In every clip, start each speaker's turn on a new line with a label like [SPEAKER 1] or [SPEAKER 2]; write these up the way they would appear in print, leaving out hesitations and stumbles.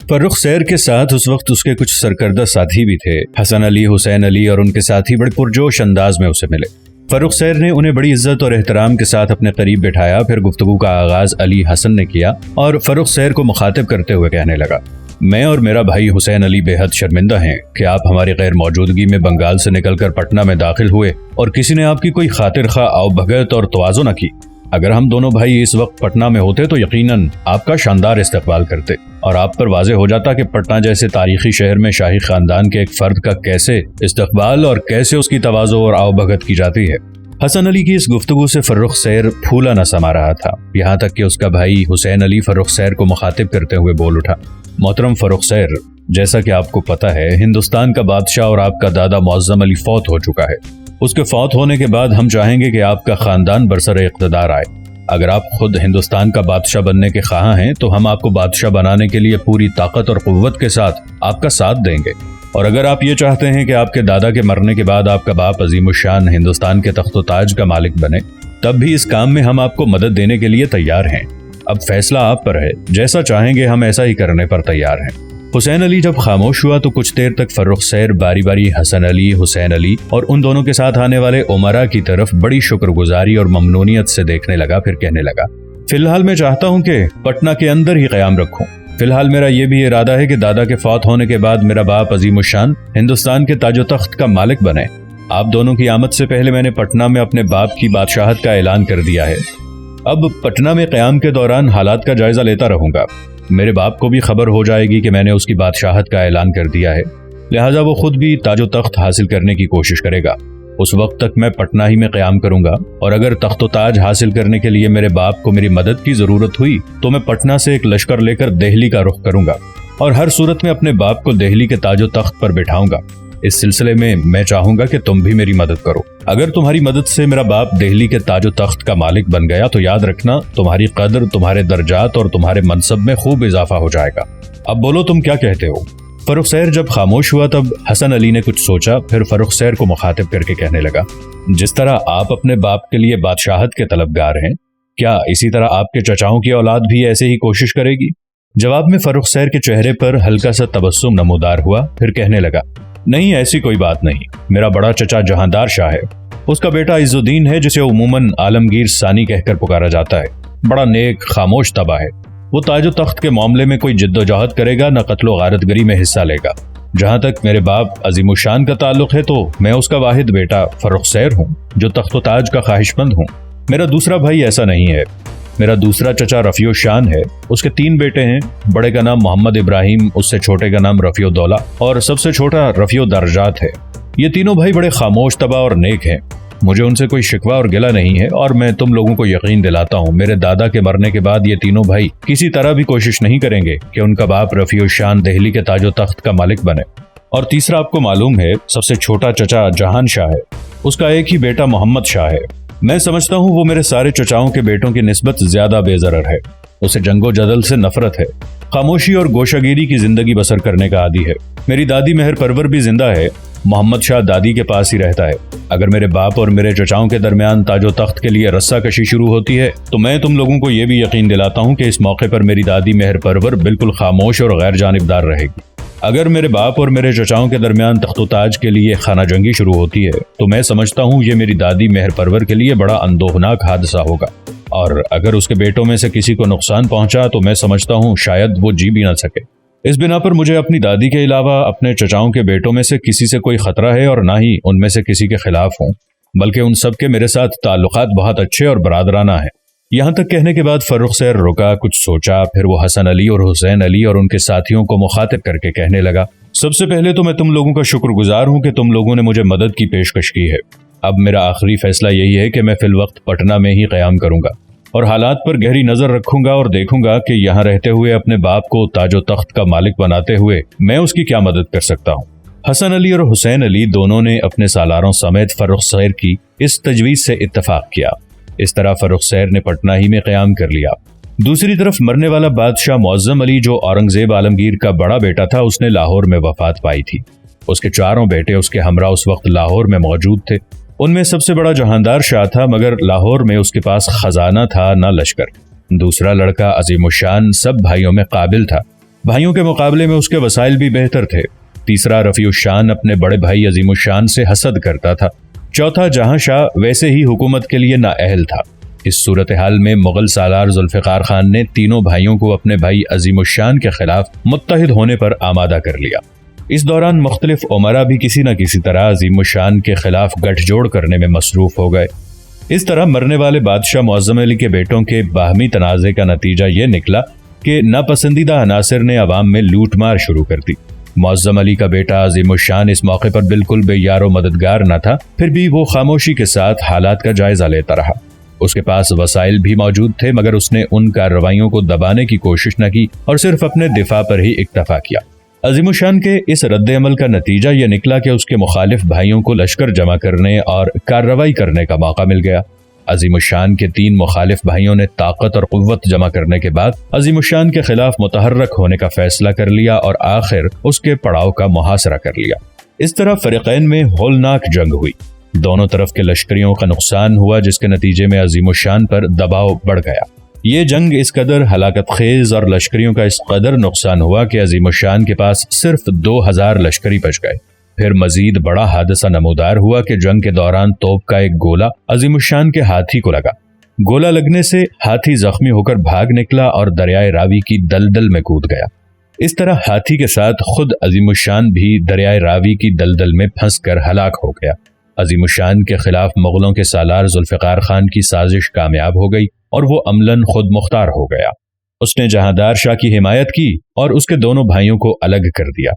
[SPEAKER 1] فرخ سیر کے ساتھ اس وقت اس کے کچھ سرکردہ ساتھی بھی تھے۔ حسن علی، حسین علی اور ان کے ساتھی بڑے پرجوش انداز میں اسے ملے۔ فرخ سیر نے انہیں بڑی عزت اور احترام کے ساتھ اپنے قریب بٹھایا، پھر گفتگو کا آغاز علی حسن نے کیا اور فرخ سیر کو مخاطب کرتے ہوئے کہنے لگا، میں اور میرا بھائی حسین علی بے حد شرمندہ ہیں کہ آپ ہماری غیر موجودگی میں بنگال سے نکل کر پٹنہ میں داخل ہوئے اور کسی نے آپ کی کوئی خاطر خواہ آؤ بھگت اور تواضع نہ کی۔ اگر ہم دونوں بھائی اس وقت پٹنہ میں ہوتے تو یقیناً آپ کا شاندار استقبال کرتے اور آپ پر واضح ہو جاتا کہ پٹنہ جیسے تاریخی شہر میں شاہی خاندان کے ایک فرد کا کیسے استقبال اور کیسے اس کی تواضع اور آؤ بھگت کی جاتی ہے۔ حسن علی کی اس گفتگو سے فرخ سیر پھولا نہ سما رہا تھا، یہاں تک کہ اس کا بھائی حسین علی فرخ سیر کو مخاطب کرتے ہوئے بول اٹھا، محترم فرخ سیر، جیسا کہ آپ کو پتہ ہے ہندوستان کا بادشاہ اور آپ کا دادا معظم علی فوت ہو چکا ہے۔ اس کے فوت ہونے کے بعد ہم چاہیں گے کہ آپ کا خاندان برسر اقتدار آئے۔ اگر آپ خود ہندوستان کا بادشاہ بننے کے خواہاں ہیں تو ہم آپ کو بادشاہ بنانے کے لیے پوری طاقت اور قوت کے ساتھ آپ کا ساتھ دیں گے، اور اگر آپ یہ چاہتے ہیں کہ آپ کے دادا کے مرنے کے بعد آپ کا باپ عظیم الشان ہندوستان کے تخت و تاج کا مالک بنے، تب بھی اس کام میں ہم آپ کو مدد دینے کے لیے تیار ہیں۔ اب فیصلہ آپ پر ہے، جیسا چاہیں گے ہم ایسا ہی کرنے پر تیار ہیں۔ حسین علی جب خاموش ہوا تو کچھ دیر تک فرخ سیر باری باری حسن علی، حسین علی اور ان دونوں کے ساتھ آنے والے امراء کی طرف بڑی شکر گزاری اور ممنونیت سے دیکھنے لگا، پھر کہنے لگا، فی الحال میں چاہتا ہوں کہ پٹنہ کے اندر ہی قیام رکھوں۔ فی الحال میرا یہ بھی ارادہ ہے کہ دادا کے فوت ہونے کے بعد میرا باپ عظیم الشان ہندوستان کے تاج و تخت کا مالک بنے۔ آپ دونوں کی آمد سے پہلے میں نے پٹنہ میں اپنے باپ کی بادشاہت کا اعلان کر دیا ہے۔ اب پٹنہ میں قیام کے دوران حالات کا جائزہ لیتا رہوں گا۔ میرے باپ کو بھی خبر ہو جائے گی کہ میں نے اس کی بادشاہت کا اعلان کر دیا ہے، لہٰذا وہ خود بھی تاج و تخت حاصل کرنے کی کوشش کرے گا۔ اس وقت تک میں پٹنہ ہی میں قیام کروں گا، اور اگر تخت و تاج حاصل کرنے کے لیے میرے باپ کو میری مدد کی ضرورت ہوئی تو میں پٹنہ سے ایک لشکر لے کر دہلی کا رخ کروں گا، اور ہر صورت میں اپنے باپ کو دہلی کے تاج و تخت پر بٹھاؤں گا۔ اس سلسلے میں چاہوں گا کہ تم بھی میری مدد کرو۔ اگر تمہاری مدد سے میرا باپ دہلی کے تاج و تخت کا مالک بن گیا تو یاد رکھنا تمہاری قدر، تمہارے درجات اور تمہارے منصب میں خوب اضافہ ہو جائے گا۔ اب بولو تم کیا کہتے ہو؟ فرخ سیر جب خاموش ہوا تب حسن علی نے کچھ سوچا، پھر فرخ سیر کو مخاطب کر کے کہنے لگا، جس طرح آپ اپنے باپ کے لیے بادشاہت کے طلبگار ہیں، کیا اسی طرح آپ کے چچاؤں کی اولاد بھی ایسے ہی کوشش کرے گی؟ جواب میں فرخ سیر کے چہرے پر ہلکا سا تبسم نمودار ہوا، پھر کہنے لگا، نہیں ایسی کوئی بات نہیں۔ میرا بڑا چچا جہاندار شاہ ہے، اس کا بیٹا عز الدین ہے جسے عموماً عالمگیر ثانی کہہ کر پکارا جاتا ہے، بڑا نیک خاموش طبع ہے۔ وہ تاج و تخت کے معاملے میں کوئی جد و جہد کرے گا، نہ قتل و غارت گری میں حصہ لے گا۔ جہاں تک میرے باپ عظیم الشان کا تعلق ہے تو میں اس کا واحد بیٹا فرخ سیر ہوں جو تخت و تاج کا خواہش مند ہوں۔ میرا دوسرا بھائی ایسا نہیں ہے۔ میرا دوسرا چچا رفیع الشان ہے، اس کے 3 بیٹے ہیں، بڑے کا نام محمد ابراہیم، اس سے چھوٹے کا نام رفیع الدولہ اور سب سے چھوٹا رفیع الدرجات ہے۔ یہ تینوں بھائی بڑے خاموش طبع اور نیک ہیں، مجھے ان سے کوئی شکوہ اور گلہ نہیں ہے، اور میں تم لوگوں کو یقین دلاتا ہوں میرے دادا کے مرنے کے بعد یہ تینوں بھائی کسی طرح بھی کوشش نہیں کریں گے کہ ان کا باپ رفیع الشان دہلی کے تاج و تخت کا مالک بنے۔ اور تیسرا آپ کو معلوم ہے سب سے چھوٹا چچا جہان شاہ ہے، اس کا ایک ہی بیٹا محمد شاہ ہے۔ میں سمجھتا ہوں وہ میرے سارے چچاؤں کے بیٹوں کی نسبت زیادہ بے ضرر ہے، اسے جنگ و جدل سے نفرت ہے، خاموشی اور گوشہ گیری کی زندگی بسر کرنے کا عادی ہے۔ میری دادی مہر پرور بھی زندہ ہے، محمد شاہ دادی کے پاس ہی رہتا ہے۔ اگر میرے باپ اور میرے چچاؤں کے درمیان تاج و تخت کے لیے رسہ کشی شروع ہوتی ہے تو میں تم لوگوں کو یہ بھی یقین دلاتا ہوں کہ اس موقع پر میری دادی مہر پرور بالکل خاموش اور غیر جانبدار رہے گی۔ اگر میرے باپ اور میرے چچاؤں کے درمیان تخت و تاج کے لیے خانہ جنگی شروع ہوتی ہے تو میں سمجھتا ہوں یہ میری دادی مہر پرور کے لیے بڑا اندوہناک حادثہ ہوگا، اور اگر اس کے بیٹوں میں سے کسی کو نقصان پہنچا تو میں سمجھتا ہوں شاید وہ جی بھی نہ سکے۔ اس بنا پر مجھے اپنی دادی کے علاوہ اپنے چچاؤں کے بیٹوں میں سے کسی سے کوئی خطرہ ہے، اور نہ ہی ان میں سے کسی کے خلاف ہوں، بلکہ ان سب کے میرے ساتھ تعلقات بہت اچھے اور برادرانہ ہیں۔ یہاں تک کہنے کے بعد فرخ سیر رکا، کچھ سوچا، پھر وہ حسن علی اور حسین علی اور ان کے ساتھیوں کو مخاطب کر کے کہنے لگا، سب سے پہلے تو میں تم لوگوں کا شکر گزار ہوں کہ تم لوگوں نے مجھے مدد کی پیشکش کی ہے۔ اب میرا آخری فیصلہ یہی ہے کہ میں فی الوقت پٹنہ میں ہی قیام کروں گا اور حالات پر گہری نظر رکھوں گا اور دیکھوں گا کہ یہاں رہتے ہوئے اپنے باپ کو تاج و تخت کا مالک بناتے ہوئے میں اس کی کیا مدد کر سکتا ہوں۔ حسن علی اور حسین علی دونوں نے اپنے سالاروں سمیت فرخ سیر کی اس تجویز سے اتفاق کیا۔ اس طرح فرخ سیر نے پٹنہ ہی میں قیام کر لیا۔ دوسری طرف مرنے والا بادشاہ معظم علی جو اورنگزیب عالمگیر کا بڑا بیٹا تھا، اس نے لاہور میں وفات پائی تھی۔ اس کے 4 بیٹے اس کے ہمراہ اس وقت لاہور میں موجود تھے۔ ان میں سب سے بڑا جہاندار شاہ تھا، مگر لاہور میں اس کے پاس خزانہ تھا نہ لشکر۔ دوسرا لڑکا عظیم الشان سب بھائیوں میں قابل تھا، بھائیوں کے مقابلے میں اس کے وسائل بھی بہتر تھے۔ تیسرا، رفیع الشان اپنے بڑے بھائی عظیم الشان سے حسد کرتا تھا۔ چوتھا، جہاں شاہ ویسے ہی حکومت کے لیے نااہل تھا۔ اس صورتحال میں مغل سالار ذوالفقار خان نے تینوں بھائیوں کو اپنے بھائی عظیم الشان کے خلاف متحد ہونے پر آمادہ کر لیا۔ اس دوران مختلف امراء بھی کسی نہ کسی طرح عظیم الشان کے خلاف گٹھ جوڑ کرنے میں مصروف ہو گئے۔ اس طرح مرنے والے بادشاہ معظم علی کے بیٹوں کے باہمی تنازع کا نتیجہ یہ نکلا کہ ناپسندیدہ عناصر نے عوام میں لوٹ مار شروع کر دی۔ معظم علی کا بیٹا عظیم الشان اس موقع پر بالکل بے یار و مددگار نہ تھا، پھر بھی وہ خاموشی کے ساتھ حالات کا جائزہ لیتا رہا۔ اس کے پاس وسائل بھی موجود تھے، مگر اس نے ان کارروائیوں کو دبانے کی کوشش نہ کی اور صرف اپنے دفاع پر ہی اکتفا کیا۔ عظیم الشان کے اس رد عمل کا نتیجہ یہ نکلا کہ اس کے مخالف بھائیوں کو لشکر جمع کرنے اور کارروائی کرنے کا موقع مل گیا۔ عظیم الشان کے 3 مخالف بھائیوں نے طاقت اور قوت جمع کرنے کے بعد عظیم الشان کے خلاف متحرک ہونے کا فیصلہ کر لیا اور آخر اس کے پڑاؤ کا محاصرہ کر لیا۔ اس طرح فریقین میں ہولناک جنگ ہوئی۔ دونوں طرف کے لشکریوں کا نقصان ہوا، جس کے نتیجے میں عظیم الشان پر دباؤ بڑھ گیا۔ یہ جنگ اس قدر ہلاکت خیز اور لشکریوں کا اس قدر نقصان ہوا کہ عظیم الشان کے پاس صرف 2000 لشکری بچ گئے۔ پھر مزید بڑا حادثہ نمودار ہوا کہ جنگ کے دوران توپ کا ایک گولہ عظیم الشان کے ہاتھی کو لگا۔ گولہ لگنے سے ہاتھی زخمی ہو کر بھاگ نکلا اور دریائے راوی کی دلدل میں کود گیا۔ اس طرح ہاتھی کے ساتھ خود عظیم الشان بھی دریائے راوی کی دلدل میں پھنس کر ہلاک ہو گیا۔ عظیم الشان کے خلاف مغلوں کے سالار ذوالفقار خان کی سازش کامیاب ہو گئی اور وہ عملاً خود مختار ہو گیا۔ اس نے جہاندار شاہ کی حمایت کی اور اس کے دونوں بھائیوں کو الگ کر دیا،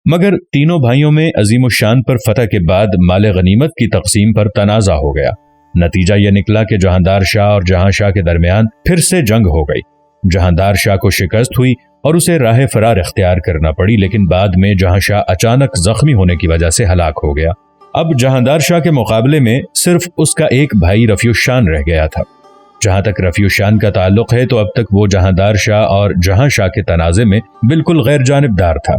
[SPEAKER 1] مگر تینوں بھائیوں میں عظیم الشان پر فتح کے بعد مال غنیمت کی تقسیم پر تنازع ہو گیا۔ نتیجہ یہ نکلا کہ جہاندار شاہ اور جہاں شاہ کے درمیان پھر سے جنگ ہو گئی۔ جہاندار شاہ کو شکست ہوئی اور اسے راہ فرار اختیار کرنا پڑی، لیکن بعد میں جہاں شاہ اچانک زخمی ہونے کی وجہ سے ہلاک ہو گیا۔ اب جہاندار شاہ کے مقابلے میں صرف اس کا ایک بھائی رفیع الشان رہ گیا تھا۔ جہاں تک رفیع الشان کا تعلق ہے تو اب تک وہ جہاندار شاہ اور جہاں شاہ کے تنازع میں بالکل غیر جانبدار تھا۔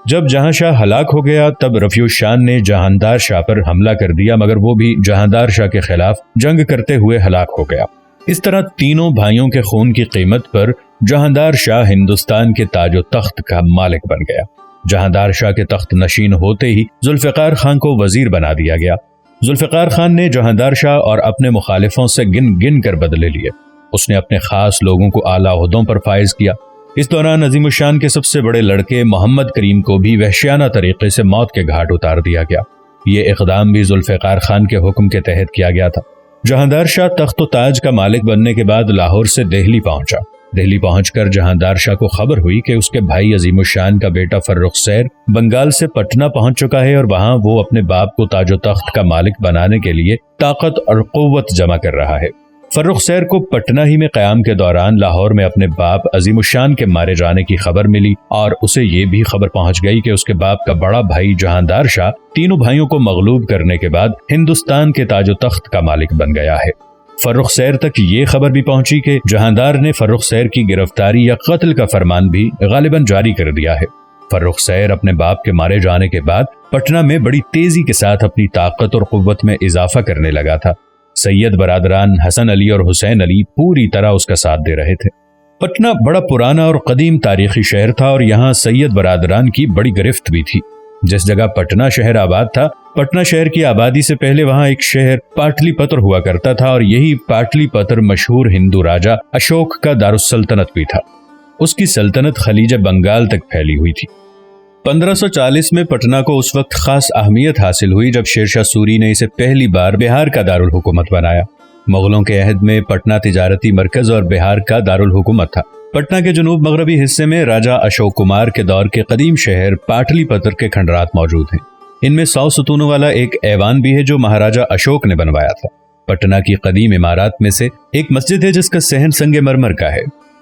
[SPEAKER 1] جب جہاں شاہ ہلاک ہو گیا تب رفیع الشان نے جہاندار شاہ پر حملہ کر دیا، مگر وہ بھی جہاندار شاہ کے خلاف جنگ کرتے ہوئے ہلاک ہو گیا۔ اس طرح تینوں بھائیوں کے خون کی قیمت پر جہاندار شاہ ہندوستان کے تاج و تخت کا مالک بن گیا۔ جہاندار شاہ کے تخت نشین ہوتے ہی ذوالفقار خان کو وزیر بنا دیا گیا۔ ذوالفقار خان نے جہاندار شاہ اور اپنے مخالفوں سے گن گن کر بدلے لیے۔ اس نے اپنے خاص لوگوں کو اعلیٰ عہدوں پر فائز کیا۔ اس دوران عظیم الشان کے سب سے بڑے لڑکے محمد کریم کو بھی وحشیانہ طریقے سے موت کے گھاٹ اتار دیا گیا۔ یہ اقدام بھی ذوالفقار خان کے حکم کے تحت کیا گیا تھا۔ جہاندار شاہ تخت و تاج کا مالک بننے کے بعد لاہور سے دہلی پہنچا۔ دہلی پہنچ کر جہاندار شاہ کو خبر ہوئی کہ اس کے بھائی عظیم الشان کا بیٹا فرخ سیر بنگال سے پٹنہ پہنچ چکا ہے اور وہاں وہ اپنے باپ کو تاج و تخت کا مالک بنانے کے لیے طاقت اور قوت جمع کر رہا ہے۔ فرخ سیر کو پٹنہ ہی میں قیام کے دوران لاہور میں اپنے باپ عظیم الشان کے مارے جانے کی خبر ملی اور اسے یہ بھی خبر پہنچ گئی کہ اس کے باپ کا بڑا بھائی جہاندار شاہ تینوں بھائیوں کو مغلوب کرنے کے بعد ہندوستان کے تاج و تخت کا مالک بن گیا ہے۔ فرخ سیر تک یہ خبر بھی پہنچی کہ جہاندار نے فرخ سیر کی گرفتاری یا قتل کا فرمان بھی غالباً جاری کر دیا ہے۔ فرخ سیر اپنے باپ کے مارے جانے کے بعد پٹنہ میں بڑی تیزی کے ساتھ اپنی طاقت اور قوت میں اضافہ کرنے لگا تھا۔ سید برادران حسن علی اور حسین علی پوری طرح اس کا ساتھ دے رہے تھے۔ پٹنہ بڑا پرانا اور قدیم تاریخی شہر تھا اور یہاں سید برادران کی بڑی گرفت بھی تھی۔ جس جگہ پٹنہ شہر آباد تھا، پٹنہ شہر کی آبادی سے پہلے وہاں ایک شہر پاٹلی پتر ہوا کرتا تھا اور یہی پاٹلی پتر مشہور ہندو راجا اشوک کا دارالسلطنت بھی تھا۔ اس کی سلطنت خلیج بنگال تک پھیلی ہوئی تھی۔ 1540 میں پٹنہ کو اس وقت خاص اہمیت حاصل ہوئی جب شیر شاہ سوری نے اسے پہلی بار بہار کا دارالحکومت بنایا۔ مغلوں کے عہد میں پٹنہ تجارتی مرکز اور بہار کا دارالحکومت تھا۔ پٹنہ کے جنوب مغربی حصے میں راجا اشوک کمار کے دور کے قدیم شہر پاٹلی پتر کے کھنڈرات موجود ہیں۔ ان میں 100 ستونوں والا ایک ایوان بھی ہے جو مہاراجا اشوک نے بنوایا تھا۔ پٹنہ کی قدیم عمارات میں سے ایک مسجد ہے جس کا صحن سنگ مرمر کا ہے۔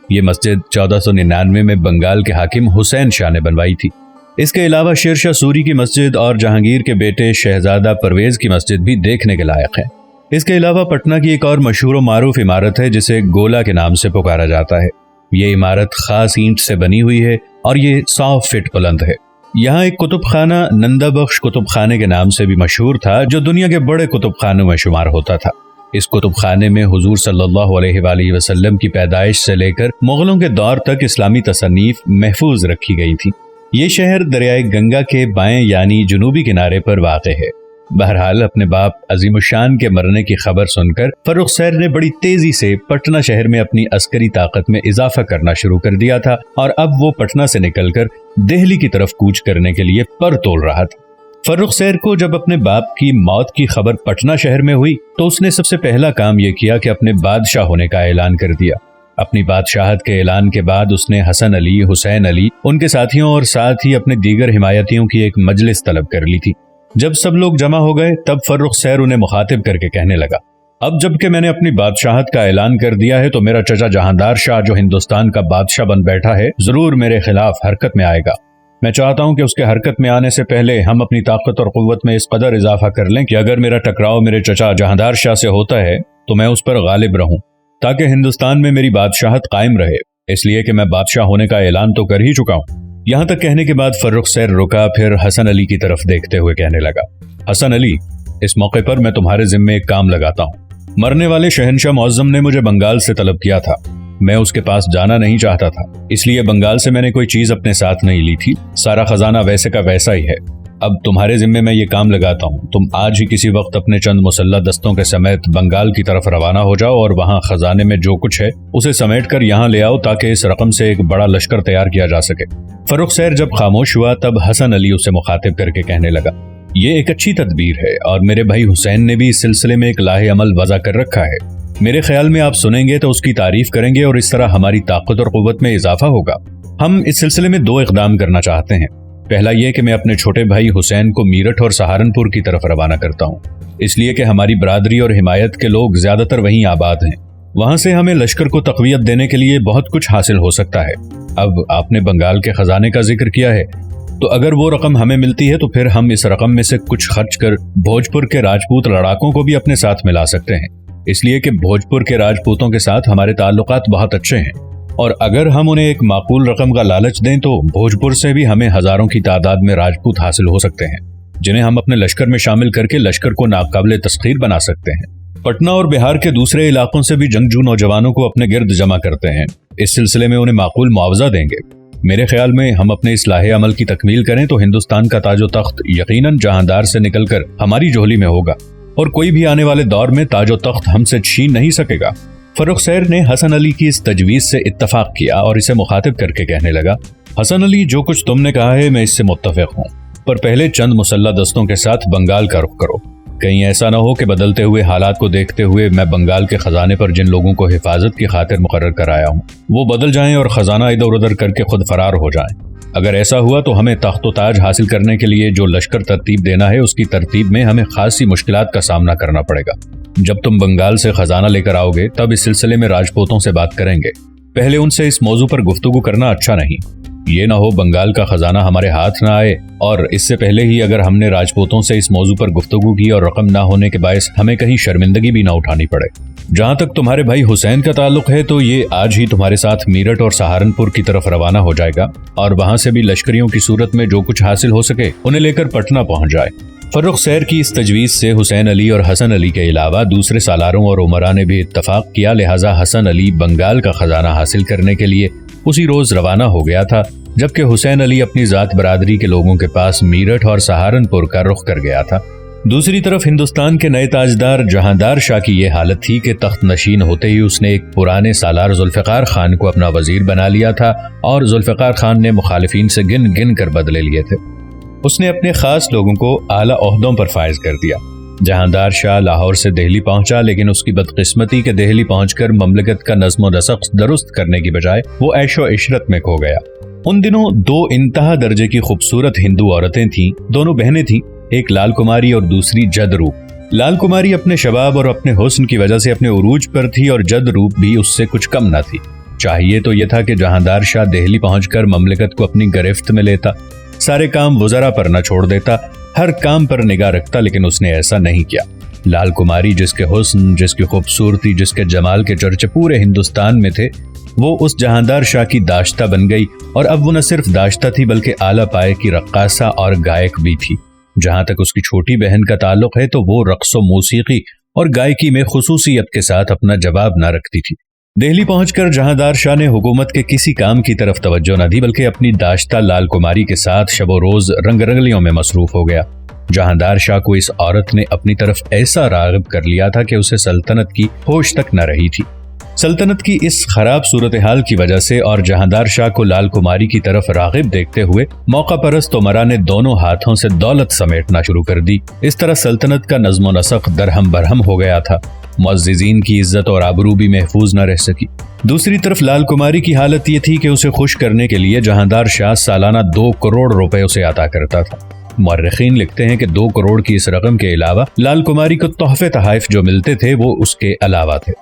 [SPEAKER 1] یہ مسجد 1499 میں بنگال کے حاکم حسین شاہ نے بنوائی تھی۔ اس کے علاوہ شیر شاہ سوری کی مسجد اور جہانگیر کے بیٹے شہزادہ پرویز کی مسجد بھی دیکھنے کے لائق ہے۔ اس کے علاوہ پٹنہ کی ایک اور مشہور و معروف عمارت ہے جسے گولا کے نام سے پکارا جاتا ہے۔ یہ عمارت خاص اینٹ سے بنی ہوئی ہے اور یہ 100 فٹ بلند ہے۔ یہاں ایک کتب خانہ نندا بخش کتب خانے کے نام سے بھی مشہور تھا جو دنیا کے بڑے کتب خانوں میں شمار ہوتا تھا۔ اس کتب خانے میں حضور صلی اللہ علیہ وآلہ وسلم کی پیدائش سے لے کر مغلوں کے دور تک اسلامی تصانیف محفوظ رکھی گئی تھی۔ یہ شہر دریائے گنگا کے بائیں یعنی جنوبی کنارے پر واقع ہے۔ بہرحال اپنے باپ عظیم الشان کے مرنے کی خبر سن کر فرخ سیر نے بڑی تیزی سے پٹنہ شہر میں اپنی عسکری طاقت میں اضافہ کرنا شروع کر دیا تھا، اور اب وہ پٹنہ سے نکل کر دہلی کی طرف کوچ کرنے کے لیے پر تول رہا تھا۔ فرخ سیر کو جب اپنے باپ کی موت کی خبر پٹنہ شہر میں ہوئی تو اس نے سب سے پہلا کام یہ کیا کہ اپنے بادشاہ ہونے کا اعلان کر دیا۔ اپنی بادشاہت کے اعلان کے بعد اس نے حسن علی، حسین علی، ان کے ساتھیوں اور ساتھ ہی اپنے دیگر حمایتیوں کی ایک مجلس طلب کر لی تھی۔ جب سب لوگ جمع ہو گئے تب فرخ سیر انہیں مخاطب کر کے کہنے لگا، اب جب کہ میں نے اپنی بادشاہت کا اعلان کر دیا ہے تو میرا چچا جہاندار شاہ جو ہندوستان کا بادشاہ بن بیٹھا ہے ضرور میرے خلاف حرکت میں آئے گا۔ میں چاہتا ہوں کہ اس کے حرکت میں آنے سے پہلے ہم اپنی طاقت اور قوت میں اس قدر اضافہ کر لیں کہ اگر میرا ٹکراؤ میرے چچا جہاندار شاہ سے ہوتا ہے تو میں اس پر غالب رہوں، تاکہ ہندوستان میں میری بادشاہت قائم رہے، اس لیے کہ میں بادشاہ ہونے کا اعلان تو کر ہی چکا ہوں۔ یہاں تک کہنے کے بعد فرخ سیر رکا، پھر حسن علی کی طرف دیکھتے ہوئے کہنے لگا، حسن علی، اس موقع پر میں تمہارے ذمے ایک کام لگاتا ہوں۔ مرنے والے شہنشاہ معظم نے مجھے بنگال سے طلب کیا تھا، میں اس کے پاس جانا نہیں چاہتا تھا، اس لیے بنگال سے میں نے کوئی چیز اپنے ساتھ نہیں لی تھی، سارا خزانہ ویسے کا ویسا ہی ہے۔ اب تمہارے ذمے میں یہ کام لگاتا ہوں، تم آج ہی کسی وقت اپنے چند مسلح دستوں کے سمیت بنگال کی طرف روانہ ہو جاؤ اور وہاں خزانے میں جو کچھ ہے اسے سمیٹ کر یہاں لے آؤ تاکہ اس رقم سے ایک بڑا لشکر تیار کیا جا سکے۔ فرخ سیر جب خاموش ہوا تب حسن علی اسے مخاطب کر کے کہنے لگا، یہ ایک اچھی تدبیر ہے اور میرے بھائی حسین نے بھی اس سلسلے میں ایک لاہ عمل وضع کر رکھا ہے، میرے خیال میں آپ سنیں گے تو اس کی تعریف کریں گے اور اس طرح ہماری طاقت اور قوت میں اضافہ ہوگا۔ ہم اس سلسلے میں 2 اقدام کرنا چاہتے ہیں۔ پہلا یہ کہ میں اپنے چھوٹے بھائی حسین کو میرٹھ اور سہارنپور کی طرف روانہ کرتا ہوں، اس لیے کہ ہماری برادری اور حمایت کے لوگ زیادہ تر وہیں آباد ہیں، وہاں سے ہمیں لشکر کو تقویت دینے کے لیے بہت کچھ حاصل ہو سکتا ہے۔ اب آپ نے بنگال کے خزانے کا ذکر کیا ہے، تو اگر وہ رقم ہمیں ملتی ہے تو پھر ہم اس رقم میں سے کچھ خرچ کر بھوجپور کے راجپوت لڑاکوں کو بھی اپنے ساتھ ملا سکتے ہیں، اس لیے کہ بھوجپور کے راجپوتوں کے ساتھ ہمارے تعلقات بہت اچھے ہیں، اور اگر ہم انہیں ایک معقول رقم کا لالچ دیں تو بھوجپور سے بھی ہمیں ہزاروں کی تعداد میں راجپوت حاصل ہو سکتے ہیں، جنہیں ہم اپنے لشکر میں شامل کر کے لشکر کو ناقابل تسخیر بنا سکتے ہیں۔ پٹنہ اور بہار کے دوسرے علاقوں سے بھی جنگجو نوجوانوں کو اپنے گرد جمع کرتے ہیں، اس سلسلے میں انہیں معقول معاوضہ دیں گے۔ میرے خیال میں ہم اپنے اصلاح عمل کی تکمیل کریں تو ہندوستان کا تاج و تخت یقیناً جہاندار سے نکل کر ہماری جوہلی میں ہوگا، اور کوئی بھی آنے والے دور میں تاج و تخت ہم سے چھین نہیں سکے گا۔ فرخ سیر نے حسن علی کی اس تجویز سے اتفاق کیا اور اسے مخاطب کر کے کہنے لگا، حسن علی، جو کچھ تم نے کہا ہے میں اس سے متفق ہوں، پر پہلے چند مسلح دستوں کے ساتھ بنگال کا رخ کرو، کہیں ایسا نہ ہو کہ بدلتے ہوئے حالات کو دیکھتے ہوئے میں بنگال کے خزانے پر جن لوگوں کو حفاظت کی خاطر مقرر کرایا ہوں وہ بدل جائیں اور خزانہ ادھر ادھر کر کے خود فرار ہو جائیں۔ اگر ایسا ہوا تو ہمیں تخت و تاج حاصل کرنے کے لیے جو لشکر ترتیب دینا ہے اس کی ترتیب میں ہمیں خاصی مشکلات کا سامنا کرنا پڑے گا۔ جب تم بنگال سے خزانہ لے کر آؤ گے تب اس سلسلے میں راجپوتوں سے بات کریں گے، پہلے ان سے اس موضوع پر گفتگو کرنا اچھا نہیں، یہ نہ ہو بنگال کا خزانہ ہمارے ہاتھ نہ آئے اور اس سے پہلے ہی اگر ہم نے راجپوتوں سے اس موضوع پر گفتگو کی اور رقم نہ ہونے کے باعث ہمیں کہیں شرمندگی بھی نہ اٹھانی پڑے۔ جہاں تک تمہارے بھائی حسین کا تعلق ہے تو یہ آج ہی تمہارے ساتھ میرٹھ اور سہارنپور کی طرف روانہ ہو جائے گا اور وہاں سے بھی لشکریوں کی صورت میں جو کچھ حاصل ہو سکے انہیں لے کر پٹنہ پہنچ جائے۔ فرخ سیر کی اس تجویز سے حسین علی اور حسن علی کے علاوہ دوسرے سالاروں اور عمراء نے بھی اتفاق کیا، لہٰذا حسن علی بنگال کا خزانہ حاصل کرنے کے لیے اسی روز روانہ ہو گیا تھا، جبکہ حسین علی اپنی ذات برادری کے لوگوں کے پاس میرٹھ اور سہارنپور کا رخ کر گیا تھا۔ دوسری طرف ہندوستان کے نئے تاجدار جہاندار شاہ کی یہ حالت تھی کہ تخت نشین ہوتے ہی اس نے ایک پرانے سالار ذوالفقار خان کو اپنا وزیر بنا لیا تھا اور ذوالفقار خان نے مخالفین سے گن گن کر بدلے لیے تھے۔ اس نے اپنے خاص لوگوں کو اعلیٰ عہدوں پر فائز کر دیا۔ جہاندار شاہ لاہور سے دہلی پہنچا، لیکن اس کی بدقسمتی کہ دہلی پہنچ کر مملکت کا نظم و نسق درست کرنے کی بجائے وہ عیش و عشرت میں کھو گیا۔ ان دنوں 2 انتہا درجے کی خوبصورت ہندو عورتیں تھیں، دونوں بہنیں تھیں، ایک لال کماری اور دوسری جد روپ۔ لال کماری اپنے شباب اور اپنے حسن کی وجہ سے اپنے عروج پر تھی اور جد روپ بھی اس سے کچھ کم نہ تھی۔ چاہیے تو یہ تھا کہ جہاندار شاہ دہلی پہنچ کر مملکت کو اپنی گرفت میں لیتا، سارے کام وزراء پر نہ چھوڑ دیتا، ہر کام پر نگاہ رکھتا، لیکن اس نے ایسا نہیں کیا۔ لال کماری جس کے حسن، جس کی خوبصورتی، جس کے جمال کے چرچے پورے ہندوستان میں تھے، وہ اس جہاندار شاہ کی داشتہ بن گئی، اور اب وہ نہ صرف داشتہ تھی بلکہ اعلیٰ پائے کی رقاصہ اور گائک بھی تھی۔ جہاں تک اس کی چھوٹی بہن کا تعلق ہے تو وہ رقص و موسیقی اور گائکی میں خصوصیت کے ساتھ اپنا جواب نہ رکھتی تھی۔ دہلی پہنچ کر جہاندار شاہ نے حکومت کے کسی کام کی طرف توجہ نہ دی، بلکہ اپنی داشتہ لال کماری کے ساتھ شب و روز رنگ رنگلیوں میں مصروف ہو گیا۔ جہاندار شاہ کو اس عورت نے اپنی طرف ایسا راغب کر لیا تھا کہ اسے سلطنت کی ہوش تک نہ رہی تھی۔ سلطنت کی اس خراب صورتحال کی وجہ سے اور جہاندار شاہ کو لال کماری کی طرف راغب دیکھتے ہوئے موقع پرست امراء نے دونوں ہاتھوں سے دولت سمیٹنا شروع کر دی۔ اس طرح سلطنت کا نظم و نسق درہم برہم ہو گیا تھا۔ معززین کی عزت اور آبرو بھی محفوظ نہ رہ سکی۔ دوسری طرف لال کماری کی حالت یہ تھی کہ اسے خوش کرنے کے لیے جہاندار شاہ سالانہ 2 کروڑ روپے اسے عطا کرتا تھا۔ مورخین لکھتے ہیں کہ 2 کروڑ کی اس رقم کے علاوہ لال کماری کو تحفے تحائف جو ملتے تھے وہ اس کے علاوہ تھے۔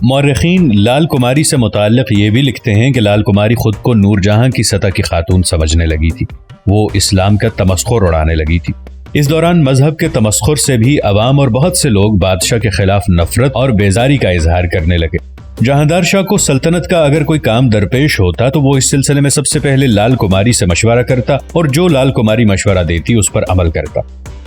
[SPEAKER 1] مورخین لال کماری سے متعلق یہ بھی لکھتے ہیں کہ لال کماری خود کو نور جہاں کی سطح کی خاتون سمجھنے لگی تھی۔ وہ اسلام کا تمسخر اڑانے لگی تھی۔ اس دوران مذہب کے تمسخر سے بھی عوام اور بہت سے لوگ بادشاہ کے خلاف نفرت اور بیزاری کا اظہار کرنے لگے۔ جہاندار شاہ کو سلطنت کا اگر کوئی کام درپیش ہوتا تو وہ اس سلسلے میں سب سے پہلے لال کماری سے مشورہ کرتا اور جو لال کماری مشورہ دیتی اس پر عمل کرتا۔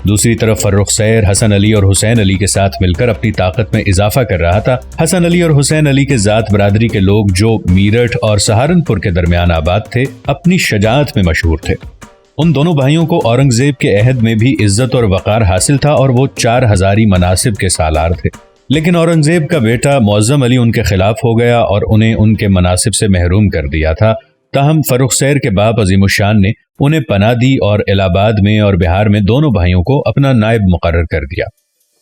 [SPEAKER 1] دوسری طرف فرخ سیر حسن علی اور حسین علی کے ساتھ مل کر اپنی طاقت میں اضافہ کر رہا تھا۔ حسن علی اور حسین علی کے ذات برادری کے لوگ جو میرٹھ اور سہارنپور کے درمیان آباد تھے اپنی شجاعت میں مشہور تھے۔ ان دونوں بھائیوں کو اورنگزیب کے عہد میں بھی عزت اور وقار حاصل تھا اور وہ 4000 مناصب کے سالار تھے، لیکن اورنگزیب کا بیٹا معظم علی ان کے خلاف ہو گیا اور انہیں ان کے مناصب سے محروم کر دیا تھا۔ تاہم فرخ سیر کے باپ عظیم الشان نے انہیں پناہ دی اور الہ آباد میں اور بہار میں دونوں بھائیوں کو اپنا نائب مقرر کر دیا۔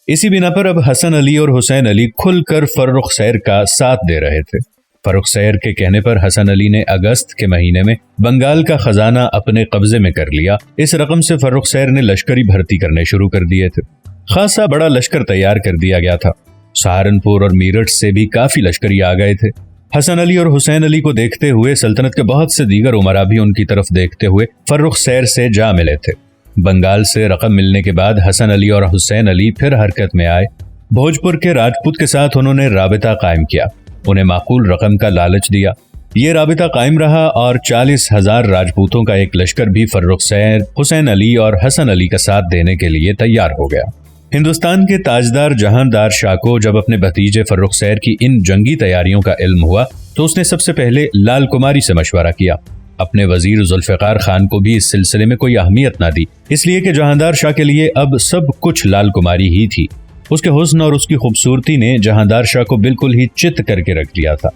[SPEAKER 1] اسی بنا پر اب حسن علی اور حسین علی کھل کر فرخ سیر کا ساتھ دے رہے تھے۔ فرخ سیر کے کہنے پر حسن علی نے اگست کے مہینے میں بنگال کا خزانہ اپنے قبضے میں کر لیا۔ اس رقم سے فرخ سیر نے لشکری بھرتی کرنے شروع کر دیے تھے۔ خاصا بڑا لشکر تیار کر دیا گیا تھا۔ سہارنپور اور میرٹھ سے بھی کافی لشکری آ گئے تھے۔ حسن علی اور حسین علی کو دیکھتے ہوئے سلطنت کے بہت سے دیگر امراء بھی ان کی طرف دیکھتے ہوئے فرخ سیر سے جا ملے تھے۔ بنگال سے رقم ملنے کے بعد حسن علی اور حسین علی پھر حرکت میں آئے۔ بھوجپور کے راجپوت کے ساتھ انہوں نے رابطہ قائم کیا، انہیں معقول رقم کا لالچ دیا۔ یہ رابطہ قائم رہا اور 40,000 راجپوتوں کا ایک لشکر بھی فرخ سیر، حسین علی اور حسن علی کا ساتھ دینے کے لیے تیار ہو گیا۔ ہندوستان کے تاجدار جہاندار شاہ کو جب اپنے بھتیجے فرخ سیر کی ان جنگی تیاریوں کا علم ہوا تو اس نے سب سے پہلے لال کماری سے مشورہ کیا۔ اپنے وزیر ذوالفقار خان کو بھی اس سلسلے میں کوئی اہمیت نہ دی، اس لیے کہ جہاندار شاہ کے لیے اب سب کچھ لال کماری ہی تھی۔ اس کے حسن اور اس کی خوبصورتی نے جہاندار شاہ کو بالکل ہی چت کر کے رکھ دیا تھا۔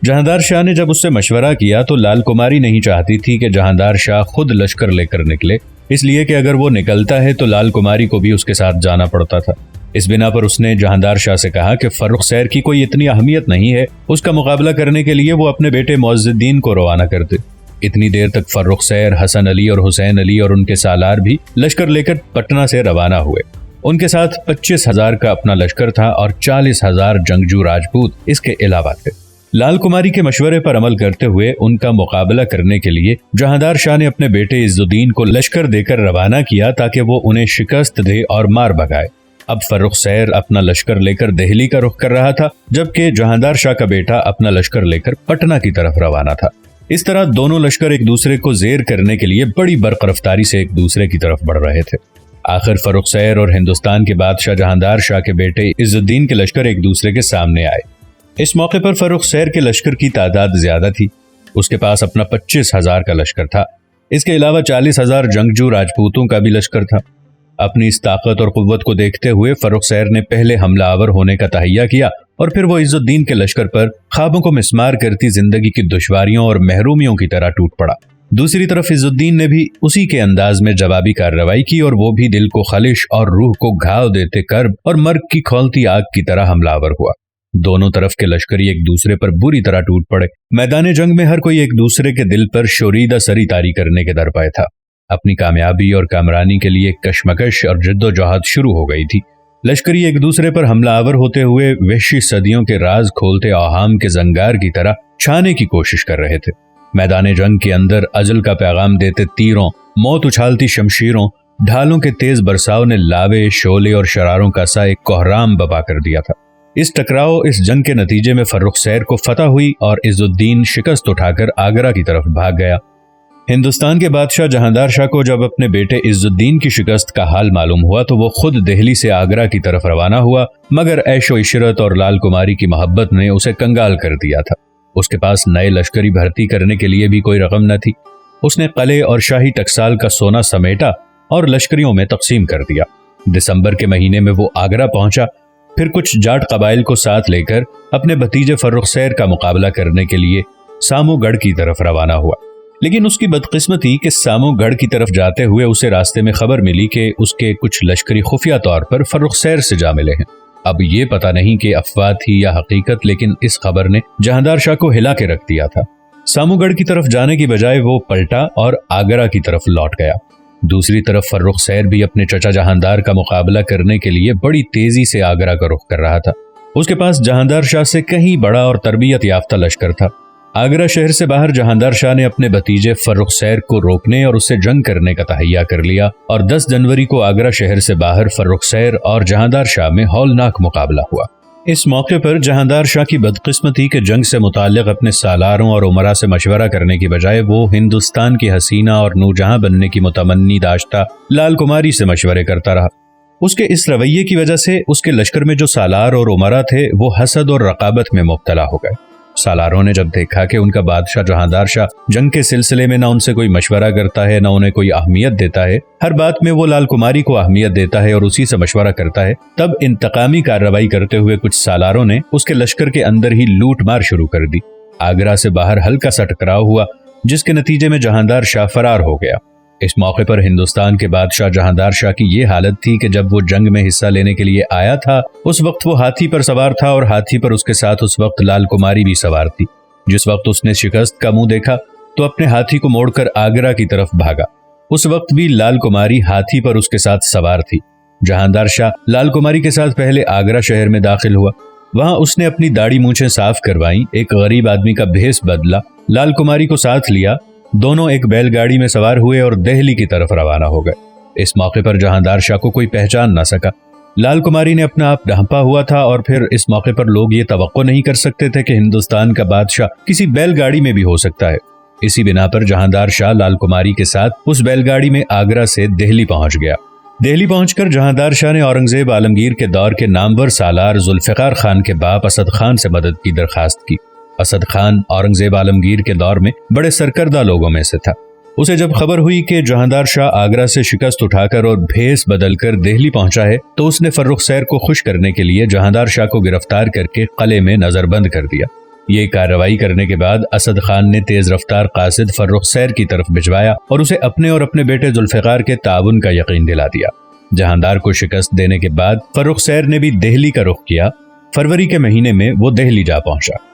[SPEAKER 1] جہاندار شاہ نے جب اس سے مشورہ کیا تو لال کماری نہیں چاہتی تھی کہ جہاندار شاہ خود لشکر لے کر نکلے، اس لیے کہ اگر وہ نکلتا ہے تو لال کماری کو بھی اس کے ساتھ جانا پڑتا تھا۔ اس بنا پر اس نے جہاندار شاہ سے کہا کہ فرخ سیر کی کوئی اتنی اہمیت نہیں ہے، اس کا مقابلہ کرنے کے لیے وہ اپنے بیٹے معز الدین کو روانہ کرتے۔ اتنی دیر تک فرخ سیر، حسن علی اور حسین علی اور ان کے سالار بھی لشکر لے کر پٹنہ سے روانہ ہوئے۔ ان کے ساتھ 25,000 کا اپنا لشکر تھا اور 40,000 جنگجو راجپوت اس کے علاوہ تھے۔ لال کماری کے مشورے پر عمل کرتے ہوئے ان کا مقابلہ کرنے کے لیے جہاندار شاہ نے اپنے بیٹے عز الدین کو لشکر دے کر روانہ کیا تاکہ وہ انہیں شکست دے اور مار بھگائے۔ اب فرخ سیر اپنا لشکر لے کر دہلی کا رخ کر رہا تھا، جبکہ جہاندار شاہ کا بیٹا اپنا لشکر لے کر پٹنہ کی طرف روانہ تھا۔ اس طرح دونوں لشکر ایک دوسرے کو زیر کرنے کے لیے بڑی برق رفتاری سے ایک دوسرے کی طرف بڑھ رہے تھے۔ آخر فرخ سیر اور ہندوستان کے بادشاہ جہاندار شاہ کے بیٹے عز الدین کے لشکر ایک دوسرے کے سامنے آئے۔ اس موقع پر فرخ سیر کے لشکر کی تعداد زیادہ تھی، اس کے پاس اپنا 25,000 کا لشکر تھا۔ اس کے علاوہ 40,000 جنگجو راجپوتوں کا بھی لشکر تھا۔ اپنی اس طاقت اور قوت کو دیکھتے ہوئے فرخ سیر نے پہلے حملہ آور ہونے کا تہیہ کیا اور پھر وہ عز الدین کے لشکر پر خوابوں کو مسمار کرتی زندگی کی دشواریوں اور محرومیوں کی طرح ٹوٹ پڑا۔ دوسری طرف عز الدین نے بھی اسی کے انداز میں جوابی کارروائی کی اور وہ بھی دل کو خلش اور روح کو گھاؤ دیتے کرب اور مرگ کی کھولتی آگ کی طرح حملہ آور ہوا۔ دونوں طرف کے لشکری ایک دوسرے پر بری طرح ٹوٹ پڑے۔ میدان جنگ میں ہر کوئی ایک دوسرے کے دل پر شوریدہ سری طاری کرنے کے درپے تھا۔ اپنی کامیابی اور کامرانی کے لیے کشمکش اور جد و جہد شروع ہو گئی تھی۔ لشکری ایک دوسرے پر حملہ آور ہوتے ہوئے وحشی صدیوں کے راز کھولتے اوہام کے زنگار کی طرح چھانے کی کوشش کر رہے تھے۔ میدان جنگ کے اندر اجل کا پیغام دیتے تیروں، موت اچھالتی شمشیروں، ڈھالوں کے تیز برساؤ نے لاوے، شعلے اور شراروں کا سا ایک کوہرام بپا کر دیا تھا۔ اس جنگ کے نتیجے میں فرخ سیر کو فتح ہوئی اور عز الدین شکست اٹھا کر آگرہ کی طرف بھاگ گیا۔ ہندوستان کے بادشاہ جہاندار شاہ کو جب اپنے بیٹے عز الدین کی شکست کا حال معلوم ہوا تو وہ خود دہلی سے آگرہ کی طرف روانہ ہوا، مگر عیش و عشرت اور لال کماری کی محبت نے اسے کنگال کر دیا تھا۔ اس کے پاس نئے لشکری بھرتی کرنے کے لیے بھی کوئی رقم نہ تھی۔ اس نے قلعے اور شاہی ٹکسال کا سونا سمیٹا اور لشکریوں میں تقسیم کر دیا۔ دسمبر کے مہینے میں وہ آگرہ پہنچا، پھر کچھ جاٹ قبائل کو ساتھ لے کر اپنے بھتیجے فرخ سیر کا مقابلہ کرنے کے لیے سامو گڑھ کی طرف روانہ ہوا۔ لیکن اس کی بدقسمتی کہ سامو گڑھ کی طرف جاتے ہوئے اسے راستے میں خبر ملی کہ اس کے کچھ لشکری خفیہ طور پر فرخ سیر سے جا ملے ہیں۔ اب یہ پتہ نہیں کہ افواہ تھی یا حقیقت، لیکن اس خبر نے جہاندار شاہ کو ہلا کے رکھ دیا تھا۔ سامو گڑھ کی طرف جانے کی بجائے وہ پلٹا اور آگرہ کی طرف لوٹ گیا۔ دوسری طرف فرخ سیر بھی اپنے چچا جہاندار کا مقابلہ کرنے کے لیے بڑی تیزی سے آگرہ کا رخ کر رہا تھا۔ اس کے پاس جہاندار شاہ سے کہیں بڑا اور تربیت یافتہ لشکر تھا۔ آگرہ شہر سے باہر جہاندار شاہ نے اپنے بھتیجے فرخ سیر کو روکنے اور اس سے جنگ کرنے کا تہیہ کر لیا، اور 10 جنوری کو آگرہ شہر سے باہر فرخ سیر اور جہاندار شاہ میں ہولناک مقابلہ ہوا۔ اس موقع پر جہاندار شاہ کی بدقسمتی کے جنگ سے متعلق اپنے سالاروں اور امراء سے مشورہ کرنے کی بجائے وہ ہندوستان کی حسینہ اور نورجہاں بننے کی متمنی داشتہ لال کماری سے مشورے کرتا رہا۔ اس کے اس رویے کی وجہ سے اس کے لشکر میں جو سالار اور امراء تھے وہ حسد اور رقابت میں مبتلا ہو گئے۔ سالاروں نے جب دیکھا کہ ان کا بادشاہ جہاندار شاہ جنگ کے سلسلے میں نہ ان سے کوئی مشورہ کرتا ہے، نہ انہیں کوئی اہمیت دیتا ہے، ہر بات میں وہ لال کماری کو اہمیت دیتا ہے اور اسی سے مشورہ کرتا ہے، تب انتقامی کارروائی کرتے ہوئے کچھ سالاروں نے اس کے لشکر کے اندر ہی لوٹ مار شروع کر دی۔ آگرہ سے باہر ہلکا سا ٹکراؤ ہوا، جس کے نتیجے میں جہاندار شاہ فرار ہو گیا۔ اس موقع پر ہندوستان کے بادشاہ جہاندار شاہ کی یہ حالت تھی کہ جب وہ جنگ میں حصہ لینے کے لیے آیا تھا اس وقت وہ ہاتھی پر سوار تھا، اور ہاتھی پر اس کے ساتھ اس وقت لال کماری بھی سوار تھی۔ جس وقت اس نے شکست کا منہ دیکھا تو اپنے ہاتھی کو موڑ کر آگرہ کی طرف بھاگا۔ اس وقت بھی لال کماری ہاتھی پر اس کے ساتھ سوار تھی۔ جہاندار شاہ لال کماری کے ساتھ پہلے آگرہ شہر میں داخل ہوا۔ وہاں اس نے اپنی داڑھی مونچھیں صاف کروائیں، ایک غریب آدمی کا بھیس بدلا، لال کماری کو ساتھ لیا، دونوں ایک بیل گاڑی میں سوار ہوئے اور دہلی کی طرف روانہ ہو گئے۔ اس موقع پر جہاندار شاہ کو کوئی پہچان نہ سکا۔ لال کماری نے اپنا آپ ڈھانپا ہوا تھا، اور پھر اس موقع پر لوگ یہ توقع نہیں کر سکتے تھے کہ ہندوستان کا بادشاہ کسی بیل گاڑی میں بھی ہو سکتا ہے۔ اسی بنا پر جہاندار شاہ لال کماری کے ساتھ اس بیل گاڑی میں آگرہ سے دہلی پہنچ گیا۔ دہلی پہنچ کر جہاندار شاہ نے اورنگزیب عالمگیر کے دور کے نامور سالار ذوالفقار خان کے باپ اسد خان سے مدد کی درخواست کی۔ اسد خان اورنگزیب عالمگیر کے دور میں بڑے سرکردہ لوگوں میں سے تھا۔ اسے جب خبر ہوئی کہ جہاندار شاہ آگرہ سے شکست اٹھا کر اور بھیس بدل کر دہلی پہنچا ہے تو اس نے فرخ سیر کو خوش کرنے کے لیے جہاندار شاہ کو گرفتار کر کے قلعے میں نظر بند کر دیا۔ یہ کارروائی کرنے کے بعد اسد خان نے تیز رفتار قاصد فرخ سیر کی طرف بھجوایا اور اسے اپنے اور اپنے بیٹے ذوالفقار کے تعاون کا یقین دلا دیا۔ جہاندار کو شکست دینے کے بعد فرخ سیر نے بھی دہلی کا رخ کیا۔ فروری کے مہینے میں وہ دہلی جا پہنچا۔